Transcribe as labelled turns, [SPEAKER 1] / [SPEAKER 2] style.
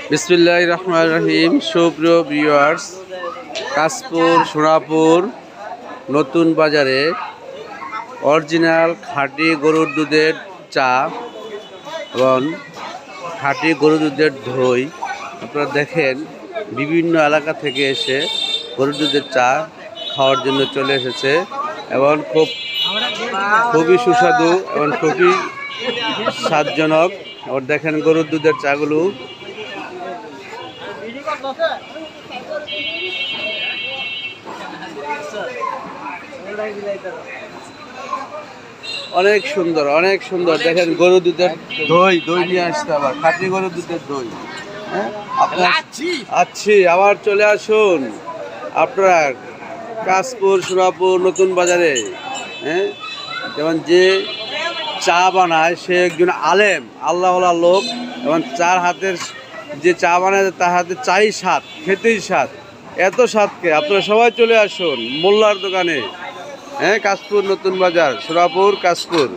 [SPEAKER 1] বিসমিল্লাহির রহমানির রহিম। সুপ্রিয় ভিউয়ার্স, কাশপুর সোনাপুর নতুন বাজারে অরিজিনাল খাঁটি গরুর দুধের চা এবং খাঁটি গরুর দুধের দই আপনারা দেখেন বিভিন্ন এলাকা থেকে এসে গরুর দুধের চা খাওয়ার জন্য চলে এসেছে এবং খুবই সুস্বাদু এবং খুবই স্বাদজনক। আবার দেখেন গরুর দুধের চাগুলো অনেক সুন্দর, অনেক সুন্দর। দেখেন গরুর দুধের দই নিয়ে আসতে, আবার খাঁটি গরুর দুধের দই। হ্যাঁ, আপনার আবার চলে আসুন আপনারা কাশপুর সোনাপুর নতুন বাজারে। হ্যাঁ, যেমন যে চা বানায় সে একজন আলেম, আল্লাহওয়ালা লোক, এবং চার হাতের যে চা বানায় তার হাতে চাই স্বাদ, খেতেই স্বাদ, এত স্বাদকে আপনারা সবাই চলে আসুন মোল্লার দোকানে। হ্যাঁ, কাশপুর নতুন বাজার, সোনাপুর, কাশপুর।